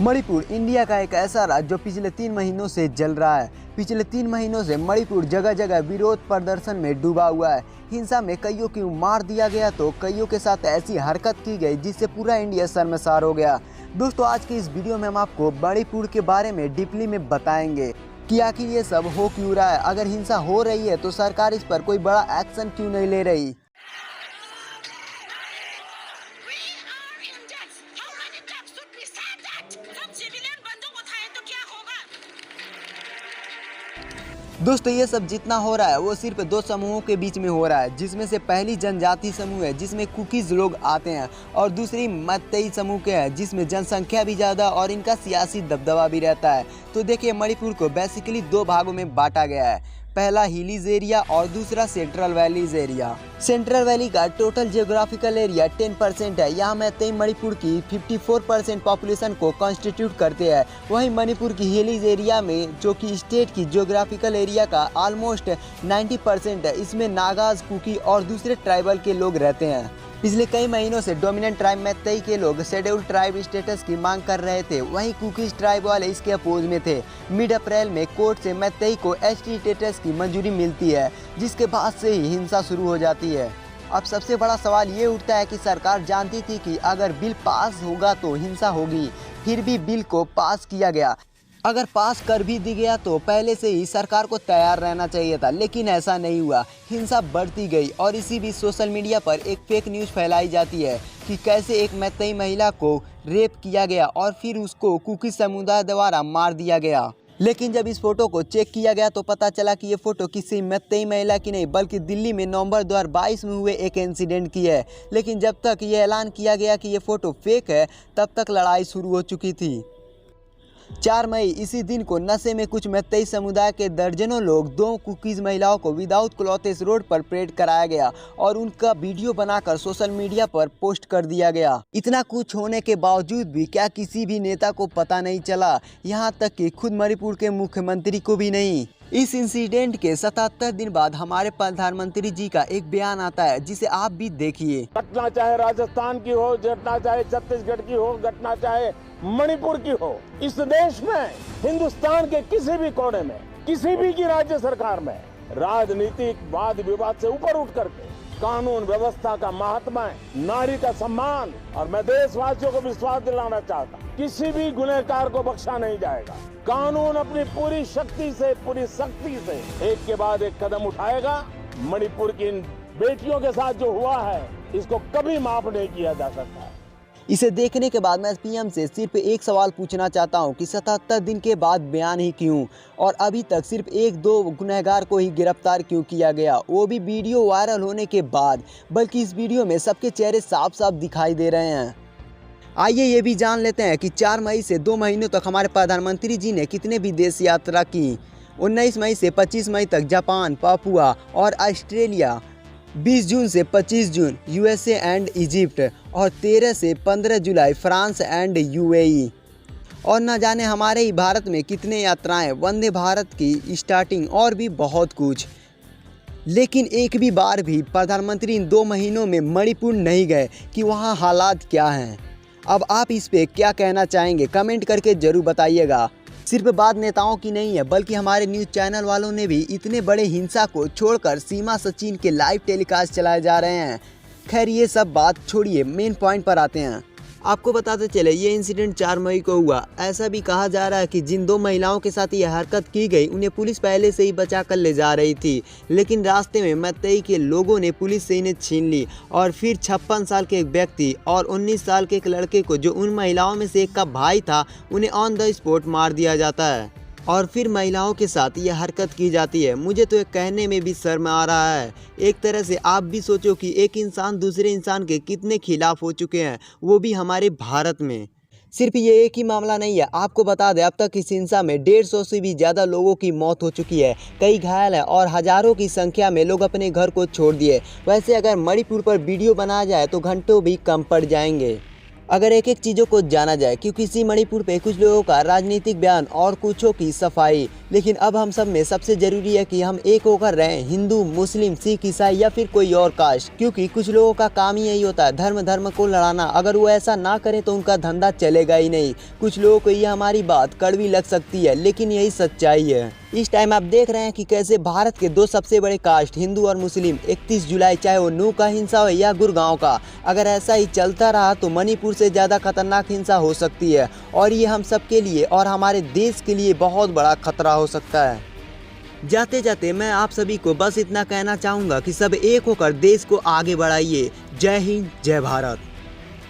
Manipur India का एक ऐसा राज्य जो पिछले 3 महीनों से जल रहा है। पिछले 3 महीनों से मणिपुर जगह जगह विरोध प्रदर्शन में डूबा हुआ है। हिंसा में कईयों को मार दिया गया तो कईयों के साथ ऐसी हरकत की गई जिससे पूरा इंडिया शर्मसार हो गया। दोस्तों, आज की इस वीडियो में हम आपको मणिपुर के बारे में डीपली में बताएंगे कि आखिर ये सब हो क्यों रहा है। अगर हिंसा हो रही है तो सरकार इस पर कोई बड़ा एक्शन क्यों नहीं ले रही। दोस्तों, ये सब जितना हो रहा है वो सिर्फ 2 समूहों के बीच में हो रहा है, जिसमें से पहली जनजाति समूह है जिसमें कुकीज लोग आते हैं और दूसरी मैतेई समूह के है जिसमें जनसंख्या भी ज़्यादा और इनका सियासी दबदबा भी रहता है। तो देखिए, मणिपुर को बेसिकली 2 भागों में बांटा गया है। पहला हिलीज एरिया और दूसरा central valleys area. Central valley का टोटल जियोग्राफिकल एरिया 10% है। यहाँ मैतेई मणिपुर की 54% पॉपुलेशन को कॉन्स्टिट्यूट करते हैं। वहीं मणिपुर की हिलीज एरिया में, जो कि स्टेट की जियोग्राफिकल एरिया का ऑलमोस्ट 90% है, इसमें नागाज, कुकी और दूसरे ट्राइबल के लोग रहते हैं। पिछले कई महीनों से डोमिनेंट ट्राइब मैतेई के लोग शेड्यूल्ड ट्राइब स्टेटस की मांग कर रहे थे। वहीं कुकीज ट्राइब वाले इसके अपोज में थे। मिड अप्रैल में कोर्ट से मैतेई को एसटी स्टेटस की मंजूरी मिलती है, जिसके बाद से ही हिंसा शुरू हो जाती है। अब सबसे बड़ा सवाल ये उठता है कि सरकार जानती थी कि अगर बिल पास होगा तो हिंसा होगी, फिर भी बिल को पास किया गया। अगर पास कर भी दी गया तो पहले से ही सरकार को तैयार रहना चाहिए था, लेकिन ऐसा नहीं हुआ। हिंसा बढ़ती गई और इसी बीच सोशल मीडिया पर एक फेक न्यूज़ फैलाई जाती है कि कैसे एक मैतेई महिला को रेप किया गया और फिर उसको कुकी समुदाय द्वारा मार दिया गया। लेकिन जब इस फोटो को चेक किया गया तो पता चला कि ये फोटो किसी मैतेई महिला की नहीं बल्कि दिल्ली में नवंबर 2022 में हुए एक इंसिडेंट की है। लेकिन जब तक ये ऐलान किया गया कि ये फ़ोटो फेक है, तब तक लड़ाई शुरू हो चुकी थी। 4 मई इसी दिन को नशे में कुछ मैतेई समुदाय के दर्जनों लोग 2 कुकीज महिलाओं को विदाउट क्लॉथेस रोड पर परेड कराया गया और उनका वीडियो बनाकर सोशल मीडिया पर पोस्ट कर दिया गया। इतना कुछ होने के बावजूद भी क्या किसी भी नेता को पता नहीं चला, यहाँ तक कि खुद मणिपुर के मुख्यमंत्री को भी नहीं। इस इंसिडेंट के 77 दिन बाद हमारे प्रधानमंत्री जी का एक बयान आता है, जिसे आप भी देखिए। घटना चाहे राजस्थान की हो, घटना चाहे छत्तीसगढ़ की हो, घटना चाहे मणिपुर की हो, इस देश में, हिंदुस्तान के किसी भी कोने में, किसी भी की राज्य सरकार में राजनीतिक वाद विवाद से ऊपर उठ करके कानून व्यवस्था का महात्मा, नारी का सम्मान, और मैं देशवासियों को विश्वास दिलाना चाहता हूं, किसी भी गुनहगार को बख्शा नहीं जाएगा। कानून अपनी पूरी शक्ति से, पूरी सख्ती से एक के बाद एक कदम उठाएगा। मणिपुर की इन बेटियों के साथ जो हुआ है, इसको कभी माफ नहीं किया जा सकता। इसे देखने के बाद मैं पीएम से सिर्फ एक सवाल पूछना चाहता हूं कि 77 दिन के बाद बयान ही क्यों, और अभी तक सिर्फ 1-2 गुनहगार को ही गिरफ्तार क्यों किया गया, वो भी वीडियो वायरल होने के बाद। बल्कि इस वीडियो में सबके चेहरे साफ साफ दिखाई दे रहे हैं। आइए ये भी जान लेते हैं कि 4 मई से 2 महीनों तक हमारे प्रधानमंत्री जी ने कितने विदेश यात्रा की। 19 मई से 25 मई तक जापान, पापुआ और ऑस्ट्रेलिया, 20 जून से 25 जून यूएसए एंड इजिप्ट, और 13 से 15 जुलाई फ्रांस एंड यूएई। और न जाने हमारे ही भारत में कितने यात्राएं, वंदे भारत की स्टार्टिंग और भी बहुत कुछ। लेकिन एक भी बार भी प्रधानमंत्री इन 2 महीनों में मणिपुर नहीं गए कि वहाँ हालात क्या हैं। अब आप इस पे क्या कहना चाहेंगे, कमेंट करके ज़रूर बताइएगा। सिर्फ बात नेताओं की नहीं है, बल्कि हमारे न्यूज़ चैनल वालों ने भी इतने बड़े हिंसा को छोड़कर सीमा सचिन के लाइव टेलीकास्ट चलाए जा रहे हैं। खैर, ये सब बात छोड़िए, मेन पॉइंट पर आते हैं। आपको बताते चले, ये इंसिडेंट 4 मई को हुआ। ऐसा भी कहा जा रहा है कि जिन 2 महिलाओं के साथ ये हरकत की गई, उन्हें पुलिस पहले से ही बचा कर ले जा रही थी, लेकिन रास्ते में मैतेई के लोगों ने पुलिस से इन्हें छीन ली और फिर 56 साल के एक व्यक्ति और 19 साल के एक लड़के को, जो उन महिलाओं में से एक का भाई था, उन्हें ऑन द स्पॉट मार दिया जाता है और फिर महिलाओं के साथ यह हरकत की जाती है। मुझे तो ये कहने में भी शर्म आ रहा है। एक तरह से आप भी सोचो कि एक इंसान दूसरे इंसान के कितने खिलाफ हो चुके हैं, वो भी हमारे भारत में। सिर्फ ये एक ही मामला नहीं है, आपको बता दें, अब तक इस हिंसा में 150 से भी ज़्यादा लोगों की मौत हो चुकी है, कई घायल है और हज़ारों की संख्या में लोग अपने घर को छोड़ दिए। वैसे अगर मणिपुर पर वीडियो बनाया जाए तो घंटों भी कम पड़ जाएंगे। अगर एक एक चीज़ों को जाना जाए, क्योंकि इसी मणिपुर पे कुछ लोगों का राजनीतिक बयान और कुछों की सफाई, लेकिन अब हम सब में सबसे ज़रूरी है कि हम एक होकर रहें, हिंदू, मुस्लिम, सिख, ईसाई या फिर कोई और कास्ट, क्योंकि कुछ लोगों का काम ही यही होता है, धर्म को लड़ाना। अगर वो ऐसा ना करें तो उनका धंधा चलेगा ही नहीं। कुछ लोगों को ये हमारी बात कड़वी लग सकती है, लेकिन यही सच्चाई है। इस टाइम आप देख रहे हैं कि कैसे भारत के दो सबसे बड़े कास्ट हिंदू और मुस्लिम 31 जुलाई, चाहे वो नू का हिंसा हो या गुड़गांव का, अगर ऐसा ही चलता रहा तो मणिपुर से ज़्यादा खतरनाक हिंसा हो सकती है, और ये हम सब के लिए और हमारे देश के लिए बहुत बड़ा खतरा हो सकता है। जाते जाते मैं आप सभी को बस इतना कहना चाहूँगा कि सब एक होकर देश को आगे बढ़ाइए। जय हिंद, जय भारत।